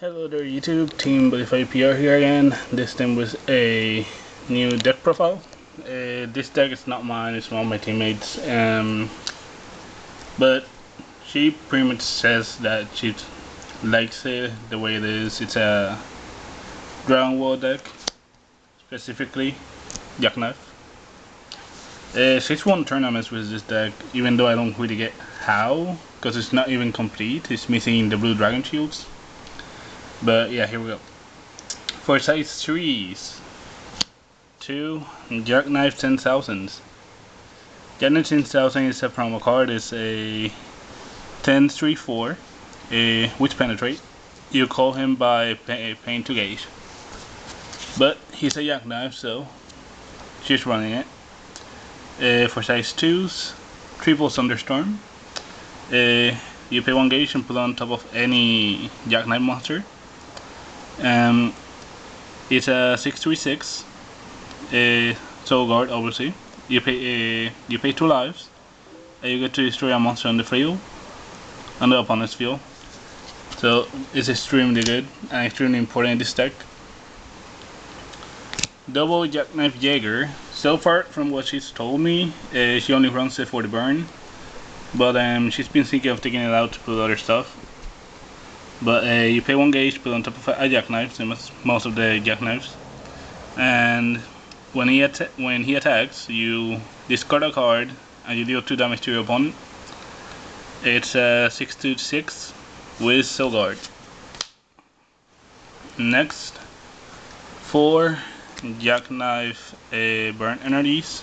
Hello there YouTube, Team Buddyfight PR here again, this time with a new deck profile. This deck is not mine, it's one of my teammates, but she pretty much says that she likes it the way it is. It's a Dragon Wall deck, specifically Jackknife. She's won tournaments with this deck, even though I don't really get how, because it's not even complete, it's missing the blue dragon shields. But yeah, here we go. For size 3s, 2 Jackknife 10,000. Jackknife 10,000 is a promo card. It's a 10-3-4 with penetrate. You call him by paying 2 gauge. But he's a Jackknife, so she's running it. For size 2s, triple Thunderstorm. You pay 1 gauge and put it on top of any Jackknife monster. It's a 6-3-6 soul guard, obviously. You pay 2 lives, and you get to destroy a monster on the field, on the opponent's field. So it's extremely good and extremely important in this deck. Double Jackknife Jaeger. So far from what she's told me, she only runs it for the burn, but she's been thinking of taking it out to put other stuff. But you pay 1 gauge, put on top of a Jackknife, same as most of the Jackknives. And when he attacks, you discard a card and you deal 2 damage to your opponent. It's a 6-6 with Soul Guard. Next, 4 Jackknife Burn Energies.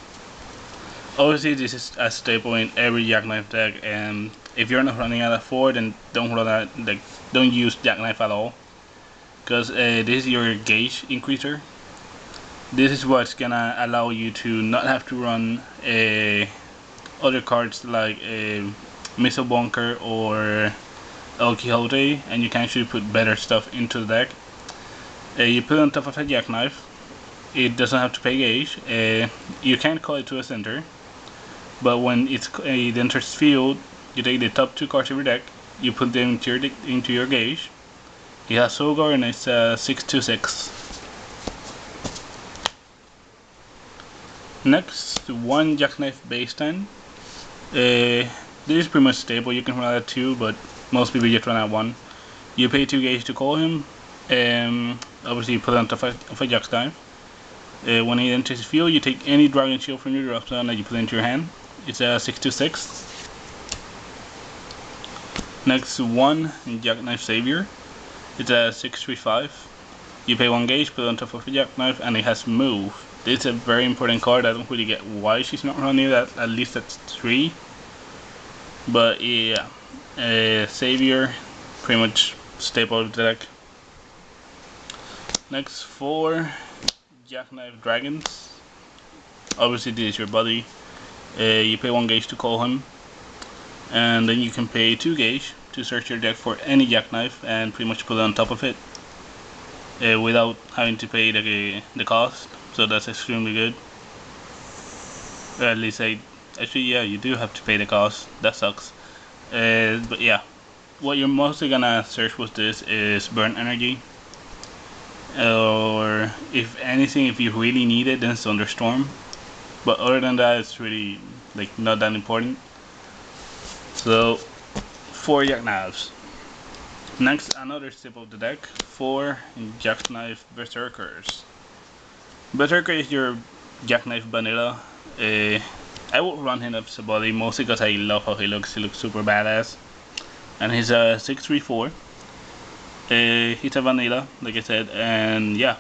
Obviously, this is a staple in every Jackknife deck, and if you're not running out of 4, then don't use Jackknife at all, because this is your gauge increaser. This is what's gonna allow you to not have to run other cards like Missile Bunker or El Quixote, and you can actually put better stuff into the deck. You put it on top of a Jackknife. It doesn't have to pay gauge. You can call it to a center, but when it enters field, you take the top 2 cards of your deck, you put them into your gauge. He has Soul Guard and it's 6-6. Next, 1 Jackknife base 10. This is pretty much stable. You can run at 2, but most people just run at 1. You pay 2 gauge to call him. Obviously, you put it on top of a Jackknife. When he enters the field, you take any dragon shield from your drop zone that you put into your hand. It's a 6-6. Next, 1 Jackknife Savior. It's a 6-3-5. You pay 1 gauge, put it on top of a Jackknife, and it has move. This is a very important card. I don't really get why she's not running that, at least at 3. But yeah, Savior, pretty much staple of the deck. Next, 4 Jackknife Dragons. Obviously, this is your buddy. You pay 1 gauge to call him, and then you can pay 2 gauge to search your deck for any Jackknife and pretty much put it on top of it without having to pay the cost. So that's extremely good. Or at least actually, yeah, you do have to pay the cost. That sucks. But yeah, what you're mostly gonna search with this is burn energy, or if anything, if you really need it, then Thunderstorm. But other than that, it's really not that important. So 4 Jackknives. Next, another staple of the deck, 4 Jackknife Berserkers. Berserker is your Jackknife vanilla. I would run him as a body, mostly because I love how he looks. He looks super badass. And he's a 6-3-4. He's a vanilla, like I said, and yeah,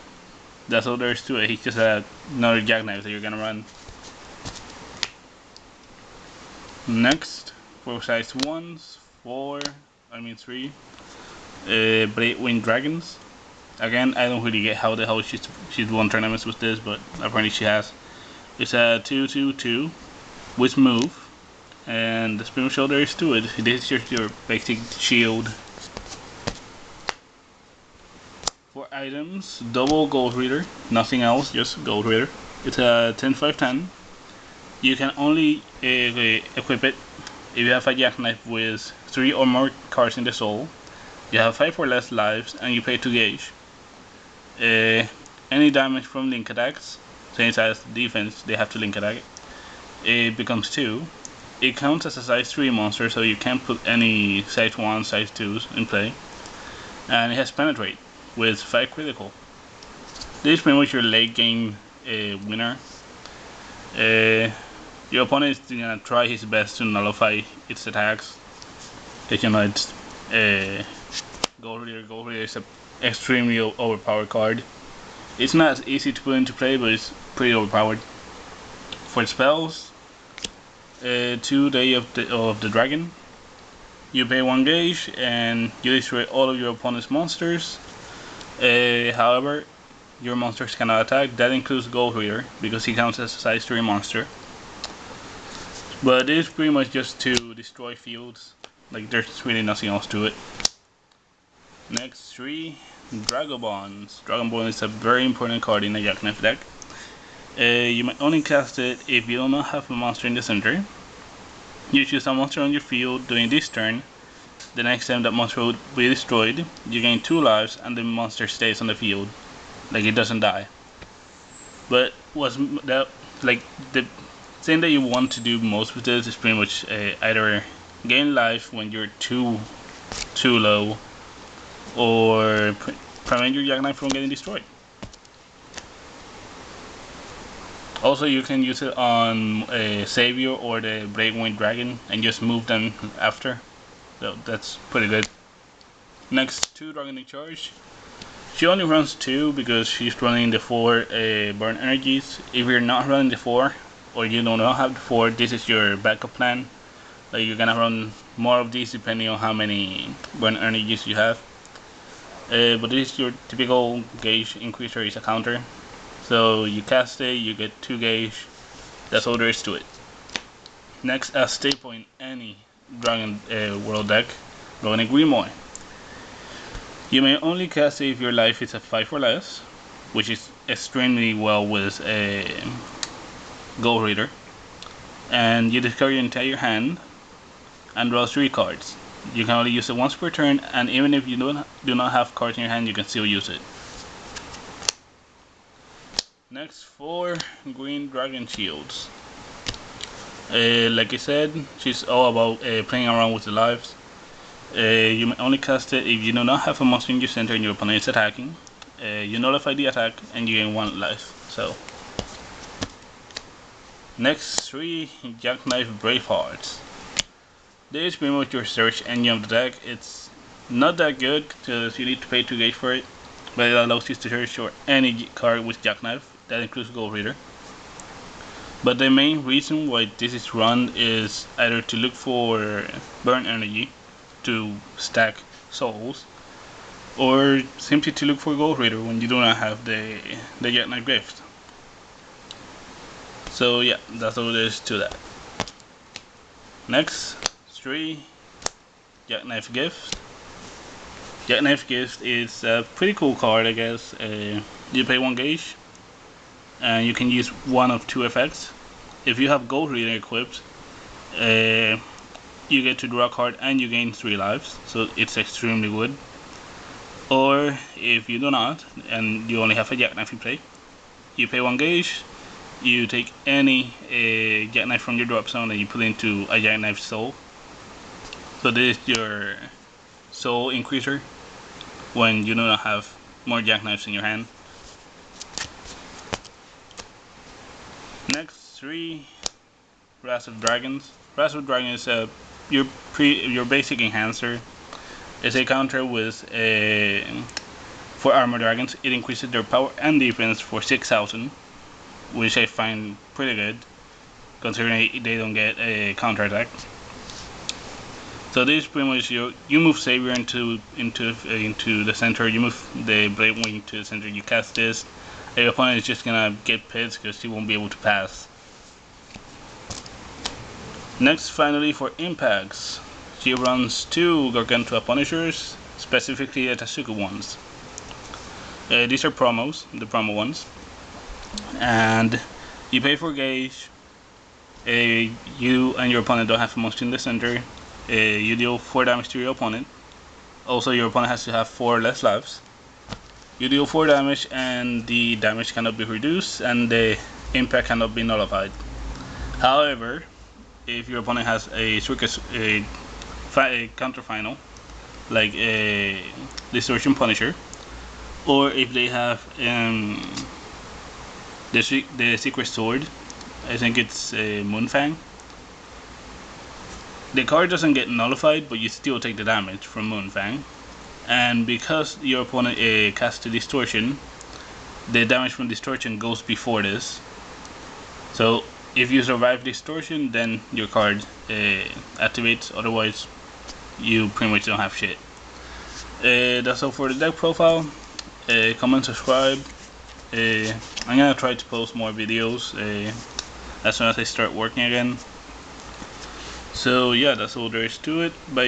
that's all there is to it. He's just another Jackknife that you're gonna run. Next, for size 1s, 3 Blade Wing Dragons. Again, I don't really get how the hell she's won tournaments with this, but apparently she has. It's a 2-2-2 with move, and the pretty much all there is to it. This is just your basic shield. For items, double Gold Reader, nothing else, just Gold Reader. It's a 10-5-10. You can only equip it if you have a Jackknife with 3 or more cards in the soul, You have 5 or less lives, and you pay 2 gauge. Any damage from link attacks, since as defense they have to link attack, it becomes 2. It counts as a size 3 monster, so you can't put any size 1, size 2s in play. And it has penetrate with 5 critical. This is pretty much your late game winner. Your opponent is gonna try his best to nullify its attacks, because you know it's Gold Reader. Gold Reader is an extremely overpowered card. It's not as easy to put into play, but it's pretty overpowered. For spells, 2 Day of the Dragon. You pay 1 gauge and you destroy all of your opponent's monsters. However, your monsters cannot attack. That includes Gold Reader, because he counts as a size 3 monster. But it's pretty much just to destroy fields. Like, there's really nothing else to it. Next, 3 Dragobonds. Dragobond is a very important card in a Jackknife deck. You may only cast it if you do not have a monster in the center. You choose a monster on your field during this turn. The next time that monster will be destroyed, you gain 2 lives and the monster stays on the field. Like, it doesn't die. But the thing that you want to do most with this is pretty much either gain life when you're too low, or prevent your Jackknife from getting destroyed. Also, you can use it on a Savior or the Breakaway Dragon and just move them after. So that's pretty good. Next, 2 Dragon in Charge. She only runs 2 because she's running the 4 burn energies. If you're not running the 4, or you do not have the 4, this is your backup plan. Like, you're gonna run more of these depending on how many burn energies you have. But this is your typical gauge increaser. Is a counter. So you cast it, you get 2 gauge. That's all there is to it. Next, as staple in any Dragon World deck, Dragon Grimoire. You may only cast it if your life is at 5 or less, which is extremely well with a Gold Reader. And you discard your entire hand and draw 3 cards. You can only use it once per turn, and even if you do not have cards in your hand, you can still use it. Next, 4 Green Dragon Shields. Like I said, she's all about playing around with the lives. You may only cast it if you do not have a monster in your center and your opponent is attacking. You nullify the attack and you gain 1 life. So, next, 3 Jackknife Bravehearts. This is pretty much your search engine of the deck. It's not that good because you need to pay 2 gauge for it, but it allows you to search for any card with Jackknife. That includes Gold Reader. But the main reason why this is run is either to look for burn energy to stack souls, or simply to look for Gold Reader when you do not have the Jackknife gift. So yeah, that's all there is to that. Next, 3 Jackknife Gift. Jackknife Gift is a pretty cool card, I guess. You pay 1 gauge, and you can use one of 2 effects. If you have Gold Reader equipped, you get to draw a card and you gain 3 lives, so it's extremely good. Or if you do not, and you only have a Jackknife in play, you pay 1 gauge, you take any Jackknife from your drop zone and you put into a Jackknife soul. So this is your soul increaser when you do not have more Jackknives in your hand. Next, 3 Wrath of Dragons. Wrath of Dragons is your basic enhancer. It's a counter with for armor dragons. It increases their power and defense for 6,000, which I find pretty good considering they don't get a counter attack. So this is pretty much you move Savior into the center. You move the Blade Wing to the center. You cast this. Your opponent is just gonna get pissed because he won't be able to pass. Next, finally, for impacts, she runs 2 Gargantua Punishers, specifically the Tatsuku ones. These are promos, the promo ones, and you pay for gauge. You and your opponent don't have a monster in the center. You deal 4 damage to your opponent. Also, your opponent has to have 4 or less lives. You deal 4 damage, and the damage cannot be reduced, and the impact cannot be nullified. However, if your opponent has a counter final, like a Distortion Punisher, or if they have the Secret Sword, I think it's a Moonfang, the card doesn't get nullified, but you still take the damage from Moonfang. And because your opponent casts a Distortion, the damage from Distortion goes before this. So if you survive Distortion, then your card activates, otherwise you pretty much don't have shit. That's all for the deck profile. Comment, subscribe. I'm gonna try to post more videos as soon as I start working again. So yeah, that's all there is to it. Bye.